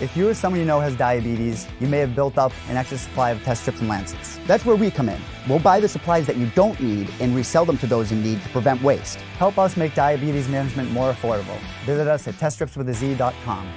If you or someone you know has diabetes, you may have built up an extra supply of test strips and lancets. That's where we come in. We'll buy the supplies that you don't need and resell them to those in need to prevent waste. Help us make diabetes management more affordable. Visit us at teststripswithaz.com.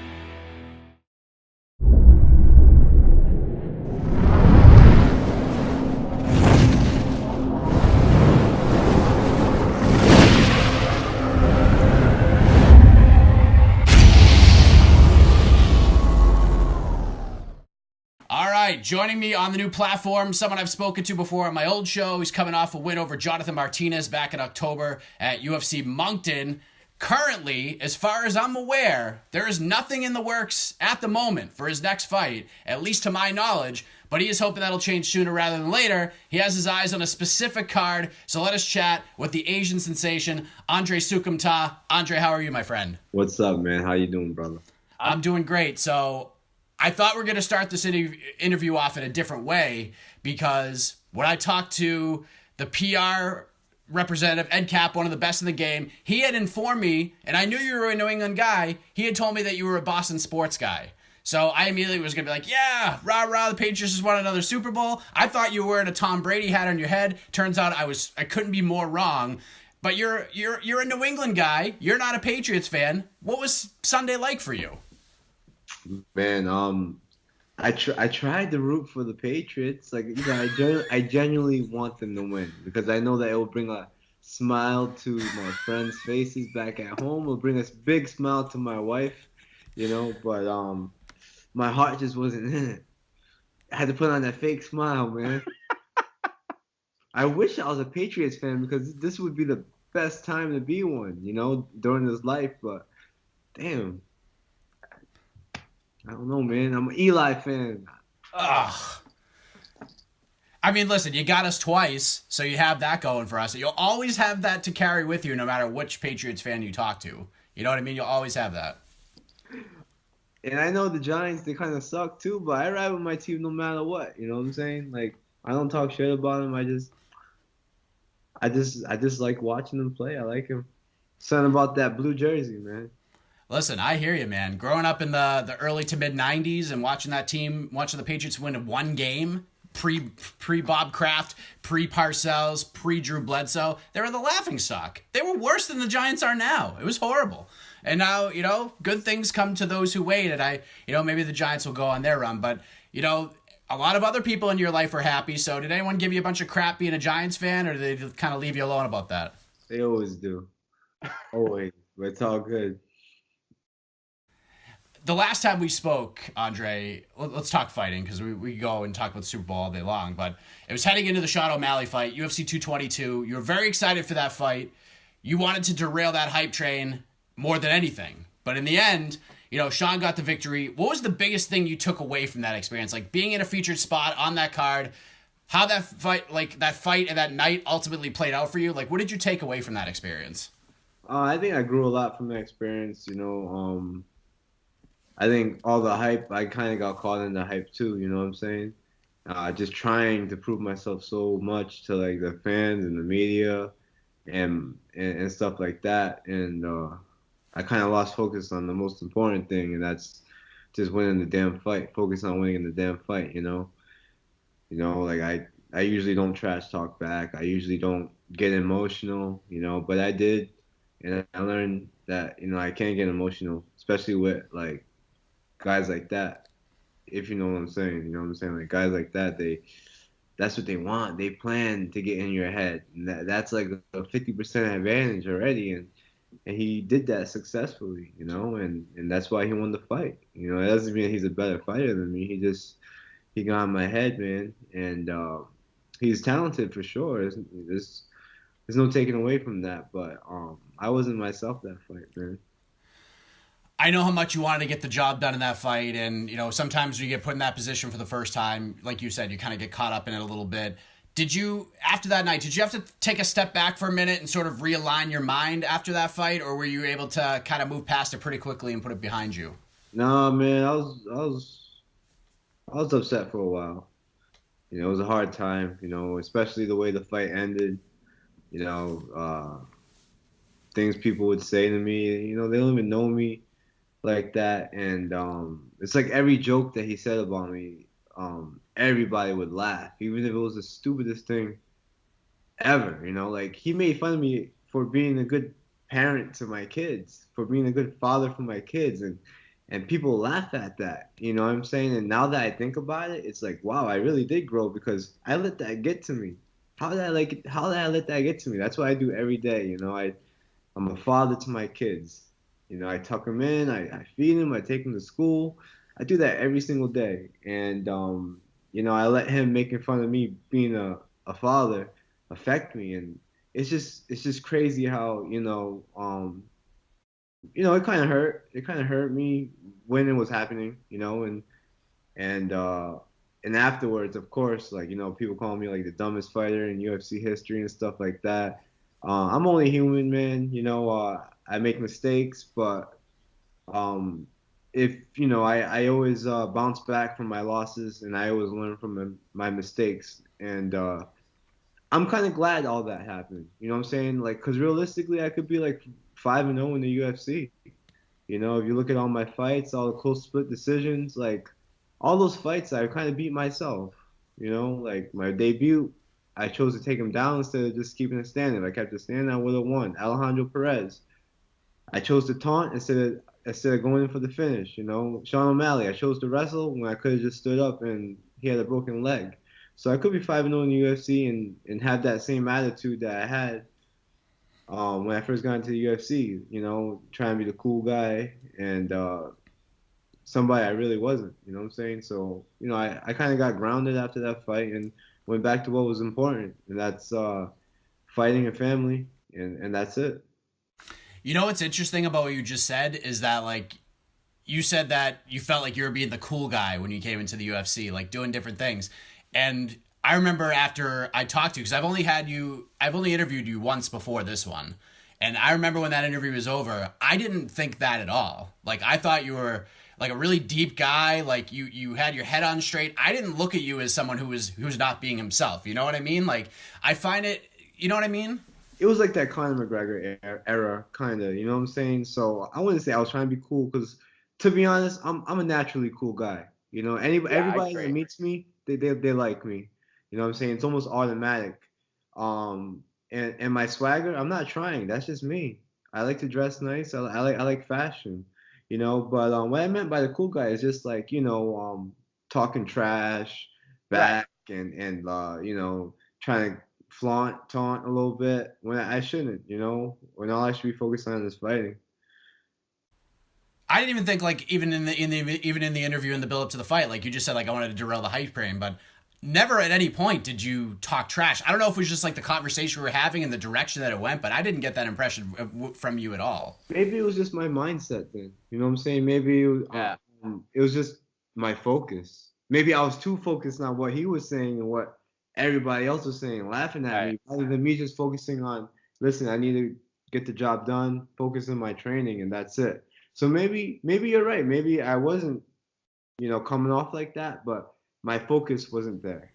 Joining me on the new platform, someone I've spoken to before on my old show. He's coming off a win over Jonathan Martinez back in October at UFC Moncton. Currently, as far as I'm aware, there is nothing in the works at the moment for his next fight, at least to my knowledge, but he is hoping that'll change sooner rather than later. He has his eyes on a specific card, so let us chat with the Asian sensation, Andre Soukhamthath. Andre, how are you, my friend? What's up, man? How you doing, brother? I'm doing great. So I thought we were going to start this interview off in a different way, because when I talked to the PR representative, Ed Cap, one of the best in the game, he had informed me, and I knew you were a New England guy, he had told me that you were a Boston sports guy. So I immediately was going to be like, yeah, rah, rah, the Patriots just won another Super Bowl. I thought you were wearing a Tom Brady hat on your head. Turns out I couldn't be more wrong. But you're a New England guy. You're not a Patriots fan. What was Sunday like for you? Man, I tried to root for the Patriots. Like, you know, I genuinely want them to win, because I know that it will bring a smile to my friends' faces back at home. It will bring a big smile to my wife, you know. But my heart just wasn't in it. I had to put on that fake smile, man. I wish I was a Patriots fan, because this would be the best time to be one, you know, during this life. But damn. I don't know, man. I'm an Eli fan. Ugh. I mean, listen, you got us twice, so you have that going for us. You'll always have that to carry with you no matter which Patriots fan you talk to. You know what I mean? You'll always have that. And I know the Giants, they kind of suck too, but I ride with my team no matter what. You know what I'm saying? Like, I don't talk shit about them. I just like watching them play. I like them. Something about that blue jersey, man. Listen, I hear you, man. Growing up in the early to mid 90s and watching the Patriots win one game, pre Bob Kraft, pre Parcells, pre Drew Bledsoe, they were the laughingstock. They were worse than the Giants are now. It was horrible. And now, you know, good things come to those who wait. And maybe the Giants will go on their run. But, you know, a lot of other people in your life are happy. So did anyone give you a bunch of crap being a Giants fan, or did they kind of leave you alone about that? They always do. Always. But it's all good. The last time we spoke, Andre, let's talk fighting, because we go and talk about the Super Bowl all day long, but it was heading into the Sean O'Malley fight, UFC 222. You were very excited for that fight. You wanted to derail that hype train more than anything. But in the end, you know, Sean got the victory. What was the biggest thing you took away from that experience? Like, being in a featured spot on that card, how that fight and that night ultimately played out for you? Like, what did you take away from that experience? I think I grew a lot from that experience, you know. I think all the hype, I kind of got caught in the hype too, you know what I'm saying? Just trying to prove myself so much to, like, the fans and the media and stuff like that. And I kind of lost focus on the most important thing, and that's just winning the damn fight. Focus on winning the damn fight, you know? You know, like, I usually don't trash talk back. I usually don't get emotional, you know, but I did. And I learned that, you know, I can't get emotional, especially with, like, guys like that, if you know what I'm saying. You know what I'm saying? Like, guys like that, that's what they want. They plan to get in your head. And that's like a 50% advantage already. And he did that successfully, you know, and that's why he won the fight. You know, it doesn't mean he's a better fighter than me. He got in my head, man. And he's talented for sure. There's no taking away from that. But I wasn't myself that fight, man. I know how much you wanted to get the job done in that fight, and, you know, sometimes when you get put in that position for the first time, like you said, you kind of get caught up in it a little bit. After that night, did you have to take a step back for a minute and sort of realign your mind after that fight, or were you able to kind of move past it pretty quickly and put it behind you? No, man, I was upset for a while. You know, it was a hard time, you know, especially the way the fight ended. You know, things people would say to me, you know, they don't even know me. like that. And it's like every joke that he said about me, everybody would laugh, even if it was the stupidest thing ever. Like he made fun of me for being a good parent to my kids, for being a good father for my kids, and people laugh at that. You know what I'm saying? And now that I think about it, it's like, wow, I really did grow because I let that get to me. How did I let that get to me? That's what I do every day. I'm a father to my kids. I tuck them in, I feed them, I take them to school. I do that every single day. And I let him making fun of me being a father affect me. And it's just crazy how, it kind of hurt. It kind of hurt me when it was happening, and afterwards, of course, like, people call me like the dumbest fighter in UFC history and stuff like that. I'm only human, man. I make mistakes, but um, if I always bounce back from my losses, and I always learn from my mistakes. And I'm kind of glad all that happened. You know what I'm saying? Like, because realistically, I could be like 5-0 in the UFC. If you look at all my fights, all the close split decisions, like all those fights, I kind of beat myself. Like my debut, I chose to take him down instead of just keeping it standing. If I kept it standing, I would have won. Alejandro Perez, I chose to taunt instead of going in for the finish. Sean O'Malley, I chose to wrestle when I could have just stood up and he had a broken leg. So I could be 5-0 in the UFC and have that same attitude that I had when I first got into the UFC. Trying to be the cool guy and somebody I really wasn't. You know what I'm saying? So I kind of got grounded after that fight and went back to what was important, and that's fighting and family, and that's it. What's interesting about what you just said is that, like, you said that you felt like you were being the cool guy when you came into the UFC, like doing different things. And I remember after I talked to you, because I've only interviewed you once before this one. And I remember when that interview was over, I didn't think that at all. Like, I thought you were like a really deep guy. Like you had your head on straight. I didn't look at you as someone who's not being himself. You know what I mean? Like, I find it, you know what I mean? It was like that Conor McGregor era, kind of. You know what I'm saying? So I wouldn't say I was trying to be cool, because, to be honest, I'm a naturally cool guy. Everybody that meets me, they like me. You know what I'm saying? It's almost automatic. And my swagger, I'm not trying. That's just me. I like to dress nice. I like fashion. But what I meant by the cool guy is just like, talking trash back, and trying to taunt a little bit when I shouldn't, when all I should be focused on is fighting. I didn't even think, like, even in the interview, in the build up to the fight, like you just said, like, I wanted to derail the hype train, but never at any point did you talk trash. I don't know if it was just like the conversation we were having and the direction that it went, but I didn't get that impression from you at all. Maybe it was just my mindset then. You know what I'm saying? Maybe it was just my focus. Maybe I was too focused on what he was saying and what everybody else was saying, laughing at me, rather than me just focusing on, listen, I need to get the job done, focus on my training, and that's it. So maybe you're right. Maybe I wasn't, coming off like that, but my focus wasn't there.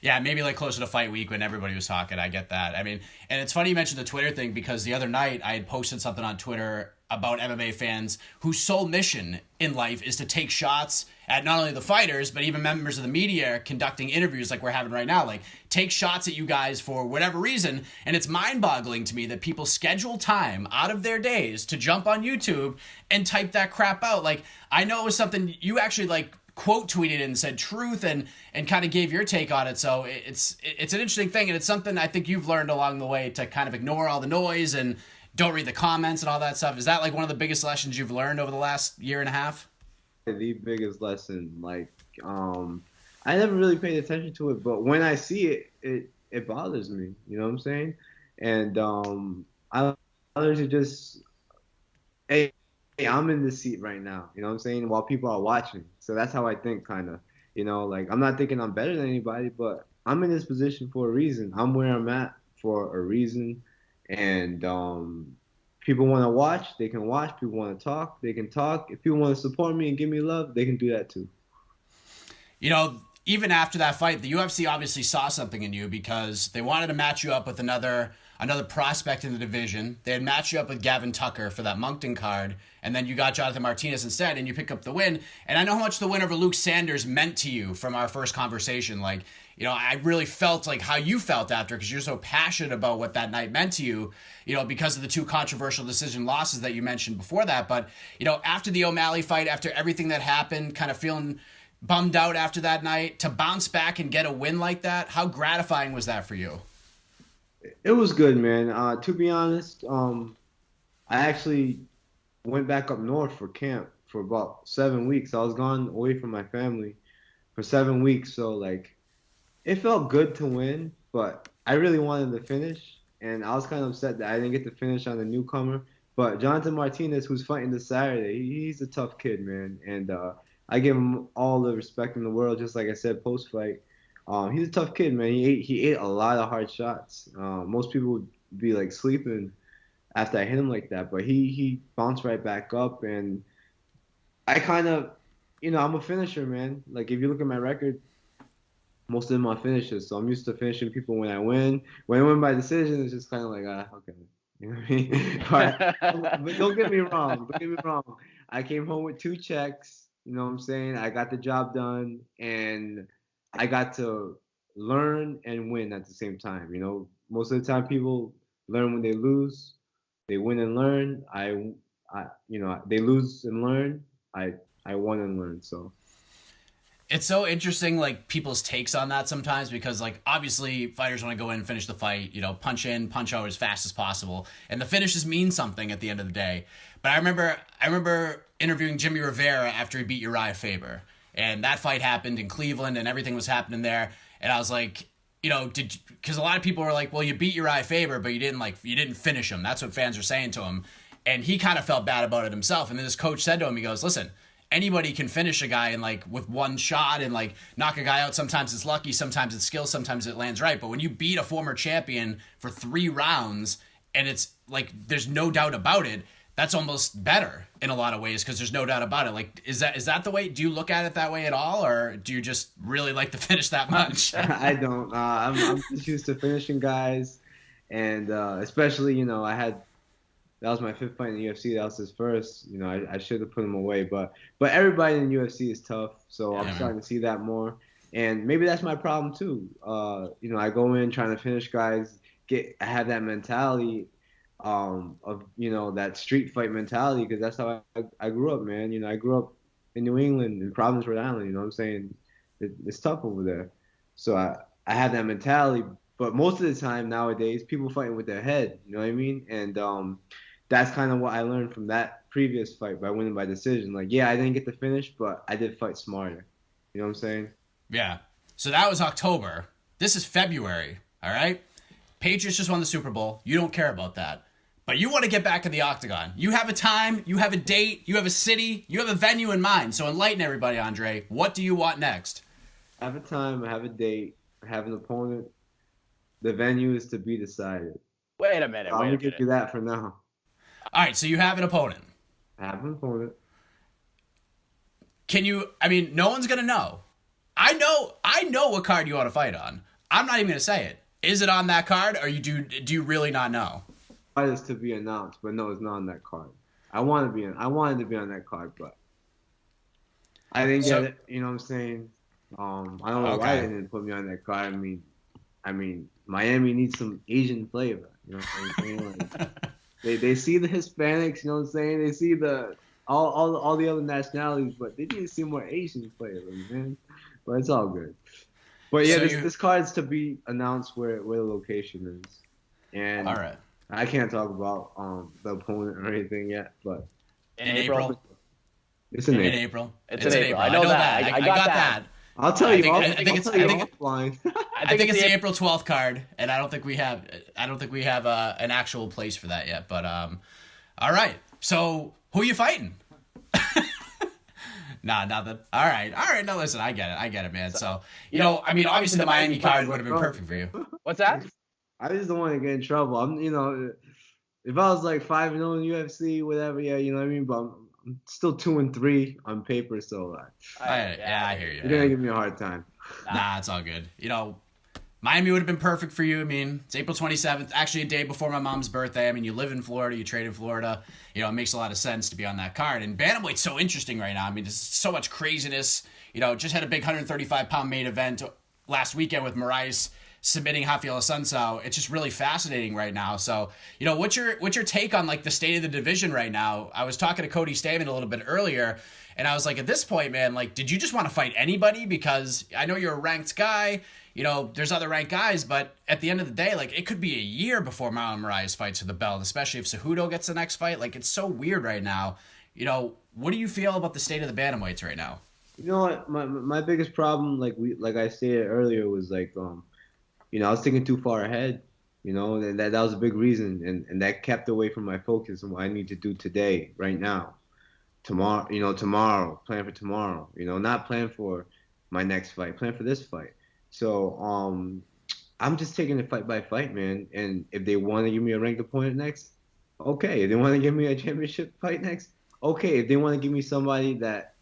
Yeah, maybe like closer to fight week when everybody was talking. I get that. I mean, and it's funny you mentioned the Twitter thing, because the other night I had posted something on Twitter about MMA fans whose sole mission in life is to take shots at not only the fighters, but even members of the media conducting interviews like we're having right now. Like, take shots at you guys for whatever reason. And it's mind-boggling to me that people schedule time out of their days to jump on YouTube and type that crap out. Like, I know it was something you actually, like, quote tweeted and said truth and kind of gave your take on it. So it's an interesting thing, and it's something I think you've learned along the way to kind of ignore all the noise and don't read the comments and all that stuff. Is that like one of the biggest lessons you've learned over the last year and a half? The biggest lesson, like, I never really paid attention to it, but when I see it bothers me. You know what I'm saying? And I others are just, hey, I'm in this seat right now. You know what I'm saying? While people are watching. So that's how I think, kind of. Like, I'm not thinking I'm better than anybody, but I'm in this position for a reason. I'm where I'm at for a reason. And people want to watch, they can watch. People want to talk, they can talk. If people want to support me and give me love, they can do that too. Even after that fight, the UFC obviously saw something in you, because they wanted to match you up with another another prospect in the division. They had matched you up with Gavin Tucker for that Moncton card, and then you got Jonathan Martinez instead, and you pick up the win. And I know how much the win over Luke Sanders meant to you from our first conversation. Like, you know, I really felt like how you felt after, because you're so passionate about what that night meant to you, you know, because of the 2 controversial decision losses that you mentioned before that. But, you know, after the O'Malley fight, after everything that happened, kind of feeling bummed out after that night, to bounce back and get a win like that, how gratifying was that for you? It was good, man. To be honest, I actually went back up north for camp for about 7 weeks. I was gone away from my family for 7 weeks, so like it felt good to win, but I really wanted to finish, and I was kind of upset that I didn't get to finish on the newcomer. But Jonathan Martinez, who's fighting this Saturday, he's a tough kid, man, and I give him all the respect in the world. Just like I said post-fight, he's a tough kid, man. He ate a lot of hard shots. Most people would be like sleeping after I hit him like that, but he bounced right back up, and I kind of, you know, I'm a finisher, man. Like if you look at my record, most of them are finishes, so I'm used to finishing people when I win. When I win by decision, it's just kind of like, okay. You know what I mean? But don't get me wrong. Don't get me wrong. I came home with 2 checks. You know what I'm saying? I got the job done, and I got to learn and win at the same time. You know, most of the time people learn when they lose. They win and learn. You know, they lose and learn. I won and learned. So. It's so interesting, like, people's takes on that sometimes, because, like, obviously fighters want to go in and finish the fight, you know, punch in, punch out as fast as possible, and the finishes mean something at the end of the day. But I remember interviewing Jimmy Rivera after he beat Uriah Faber, and that fight happened in Cleveland, and everything was happening there, and I was like, you know, because a lot of people were like, well, you beat Uriah Faber, but you didn't finish him. That's what fans are saying to him, and he kind of felt bad about it himself. And then his coach said to him, he goes, listen, anybody can finish a guy in like with one shot and like knock a guy out. Sometimes it's lucky, sometimes it's skill, sometimes it lands right. But when you beat a former champion for 3 rounds and it's like there's no doubt about it, that's almost better in a lot of ways, because there's no doubt about it. Like, is that the way? Do you look at it that way at all, or do you just really like to finish that much? I don't. I'm just used to finishing guys, and especially, you know, that was my 5th fight in the UFC. That was his first. You know, I should have put him away, but everybody in the UFC is tough, so I'm starting to see that more. And maybe that's my problem too. You know, I go in trying to finish guys. I have that mentality of, you know, that street fight mentality, because that's how I grew up, man. You know, I grew up in New England, in Providence, Rhode Island. You know what I'm saying? It's tough over there. So I have that mentality. But most of the time nowadays, people fighting with their head. You know what I mean? And that's kind of what I learned from that previous fight by winning by decision. Like, yeah, I didn't get the finish, but I did fight smarter. You know what I'm saying? Yeah. So that was October. This is February, all right? Patriots just won the Super Bowl. You don't care about that. But you want to get back in the octagon. You have a time, you have a date, you have a city, you have a venue in mind. So enlighten everybody, Andre. What do you want next? I have a time, I have a date, I have an opponent. The venue is to be decided. Wait a minute. I'm going to give you that for now. All right, so you have an opponent. I have an opponent. No one's going to know. I know what card you want to fight on. I'm not even going to say it. Is it on that card, or do you really not know? It is to be announced, but no, it's not on that card. I wanted to be on that card, but I didn't get it. You know what I'm saying? I don't know why they didn't put me on that card. I mean, Miami needs some Asian flavor. You know what I'm saying? Like, they see the Hispanics. You know what I'm saying? They see all the other nationalities, but they need to see more Asian flavor, man. But it's all good. But yeah, this card's to be announced where the location is, and all right. I can't talk about the opponent or anything yet, but in April. It's in April. It's in April. I know that. I got that. I'll tell you. I think it's offline. I think it's the April 12th card, and I don't think we have an actual place for that yet. But all right. So who are you fighting? Nah, nothing. All right. No, listen, I get it, man. So you know, I mean, obviously the Miami card would have been perfect for you. What's that? I just don't want to get in trouble. You know, if I was like 5-0 in UFC, whatever, yeah, you know what I mean. But I'm still 2-3 on paper, so I hear you. You're gonna give me a hard time. Nah, it's all good. You know, Miami would have been perfect for you. I mean, it's April 27th, actually a day before my mom's birthday. I mean, you live in Florida, you train in Florida. You know, it makes a lot of sense to be on that card. And bantamweight's so interesting right now. I mean, there's so much craziness. You know, just had a big 135-pound main event last weekend with Moraes submitting Rafael Assunção. It's just really fascinating right now. So, you know, what's your take on like the state of the division right now? I was talking to Cody Stamen a little bit earlier, and I was like, at this point, man, like, did you just want to fight anybody? Because I know you're a ranked guy. You know, there's other ranked guys, but at the end of the day, like, it could be a year before Marlon Moraes fights for the belt, especially if Cejudo gets the next fight. Like, it's so weird right now. You know, what do you feel about the state of the bantamweights right now? You know what? My biggest problem, like I stated earlier, was like, you know, I was thinking too far ahead. You know, and that was a big reason, and that kept away from my focus on what I need to do today, right now, tomorrow. You know, plan for tomorrow. You know, not plan for my next fight, plan for this fight. So I'm just taking it fight by fight, man. And if they want to give me a ranked opponent next, okay. If they want to give me a championship fight next, okay. If they want to give me somebody that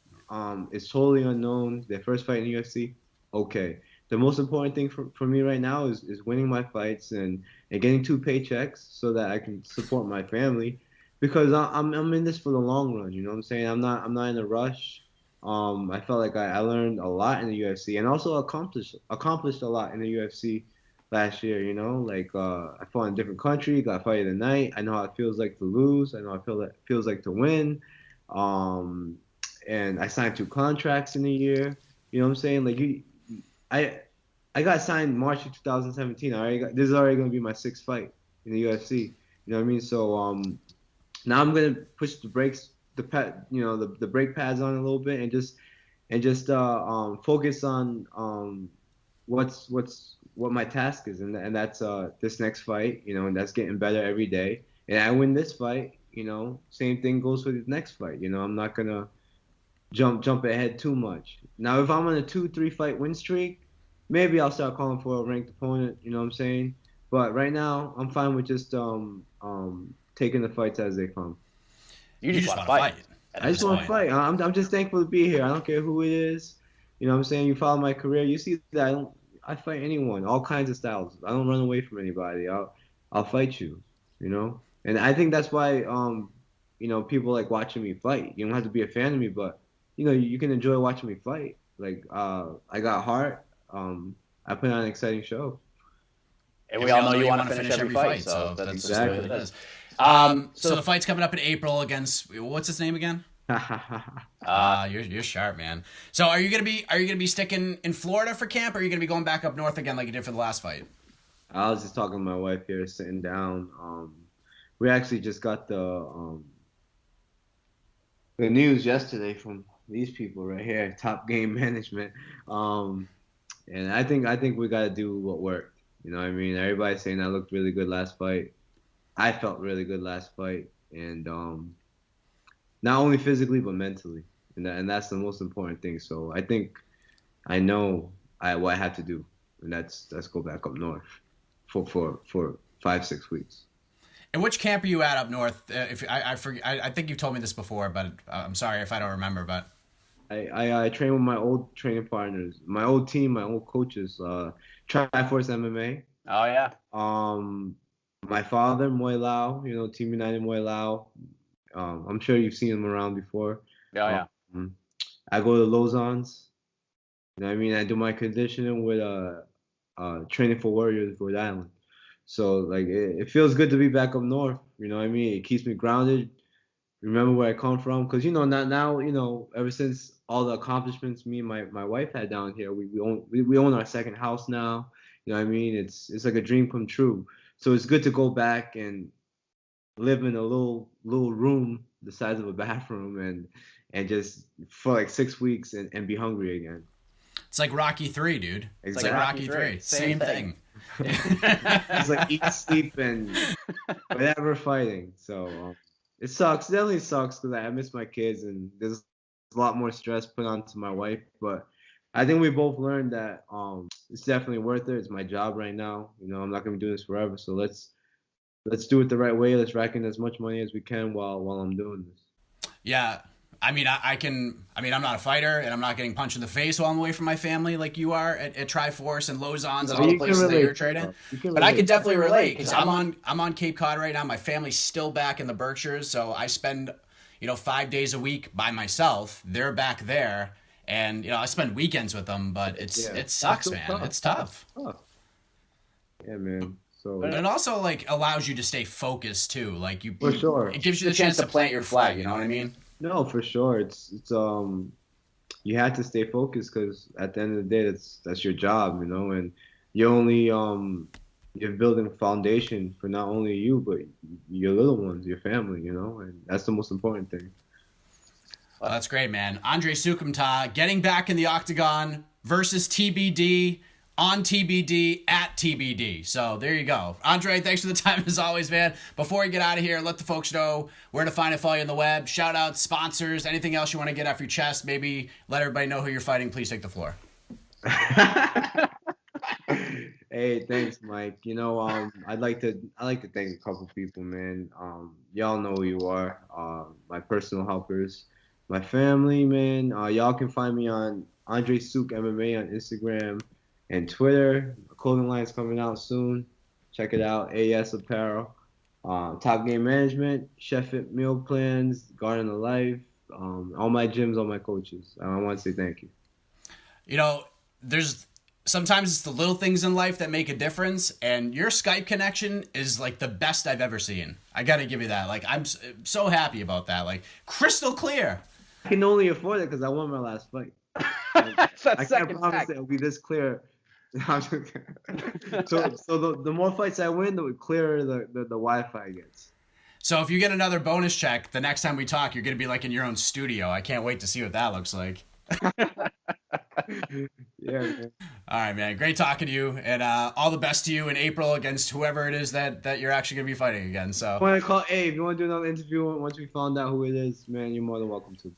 is totally unknown, their first fight in the UFC, okay. The most important thing for me right now is winning my fights and getting 2 paychecks so that I can support my family, because I'm in this for the long run. You know what I'm saying? I'm not in a rush. I felt like I learned a lot in the UFC and also accomplished a lot in the UFC last year. You know, like I fought in a different country, got fight of the night. I know how it feels like to lose. I know how it feels like to win. And I signed 2 contracts in a year. You know what I'm saying? Like I got signed March of 2017. This is already gonna be my 6th fight in the UFC. You know what I mean? So now I'm gonna push the brakes. The brake pads on a little bit and just focus on what my task is, and that's this next fight, you know, and that's getting better every day. And I win this fight, you know, same thing goes for the next fight. You know, I'm not gonna jump ahead too much. Now, if I'm on a 2-3 fight win streak, maybe I'll start calling for a ranked opponent. You know what I'm saying? But right now, I'm fine with just taking the fights as they come. You just want to fight. I just want to fight. I'm just thankful to be here. I don't care who it is. You know what I'm saying? You follow my career, you see that I fight anyone, all kinds of styles. I don't run away from anybody. I'll fight you, you know? And I think that's why you know, people like watching me fight. You don't have to be a fan of me, but you know, you can enjoy watching me fight. Like I got heart. I put on an exciting show. And we all know you want to finish every fight, so that's exactly what it is. So the fight's coming up in April against, what's his name again? You're sharp, man. So are you gonna be sticking in Florida for camp, or are you gonna be going back up north again like you did for the last fight? I was just talking to my wife here, sitting down. We actually just got the news yesterday from these people right here, Top Game Management. And I think we gotta do what worked. You know what I mean? Everybody's saying I looked really good last fight. I felt really good last fight, and not only physically but mentally, and that's the most important thing. So I think I know what I have to do, and let's go back up north for 5-6 weeks. And which camp are you at up north? If I forget, I think you've told me this before, but I'm sorry if I don't remember. But I train with my old training partners, my old team, my old coaches. Triforce MMA. Oh yeah. My father, Moy Lau, you know, Team United Moy Lau. I'm sure you've seen him around before. Yeah. I go to Lausanne's. You know what I mean? I do my conditioning with Training for Warriors, Rhode Island. So, like, it feels good to be back up north. You know what I mean? It keeps me grounded. Remember where I come from. Because, you know, now, you know, ever since all the accomplishments me and my wife had down here, we own our 2nd house now. You know what I mean? It's like a dream come true. So it's good to go back and live in a little room the size of a bathroom and just for like 6 weeks and be hungry again. it's like Rocky 3, dude. Exactly. It's like Rocky 3. Same thing. It's like eat, sleep, and whatever fighting. So it sucks. It definitely sucks because I miss my kids and there's a lot more stress put onto my wife. But I think we both learned that it's definitely worth it. It's my job right now. You know, I'm not gonna be doing this forever. So let's do it the right way. Let's rack in as much money as we can while I'm doing this. Yeah. I mean, I'm not a fighter, and I'm not getting punched in the face while I'm away from my family like you are at Triforce and Lozon's and all the places that you're training. But I can definitely relate because I'm on Cape Cod right now. My family's still back in the Berkshires, so I spend 5 days a week by myself. They're back there, and I spend weekends with them. But it sucks, man. Tough. It's tough. Yeah, man. So, but it also allows you to stay focused too. Like for sure, it gives you the chance to plant your flag. You know what I mean? No, for sure. It's you have to stay focused because at the end of the day, that's your job, and you're building a foundation for not only you but your little ones, your family, and that's the most important thing. Well, that's great, man. Andre Soukhamthath getting back in the octagon versus TBD. On TBD, at TBD. So there you go. Andre, thanks for the time as always, man. Before we get out of here, let the folks know where to find and follow you on the web. Shout out, sponsors, anything else you want to get off your chest. Maybe let everybody know who you're fighting. Please take the floor. Hey, thanks, Mike. I'd like to thank a couple people, man. Y'all know who you are. My personal helpers, my family, man. Y'all can find me on Andre Souk MMA on Instagram and Twitter. Clothing line's coming out soon. Check it out. AS Apparel. Top Game Management, Chef It Meal Plans, Garden of Life, all my gyms, all my coaches. I want to say thank you. There's sometimes it's the little things in life that make a difference, and your Skype connection is the best I've ever seen. I got to give you that. I'm so happy about that. Crystal clear. I can only afford it because I won my last fight. I can't promise it'll be this clear. So the more fights I win, the clearer the Wi-Fi gets. So if you get another bonus check, the next time we talk, you're going to be in your own studio. I can't wait to see what that looks like. Yeah, man. All right, man. Great talking to you, and all the best to you in April against whoever it is that you're actually going to be fighting again. So if you want to do another interview once we found out who it is, man, you're more than welcome to.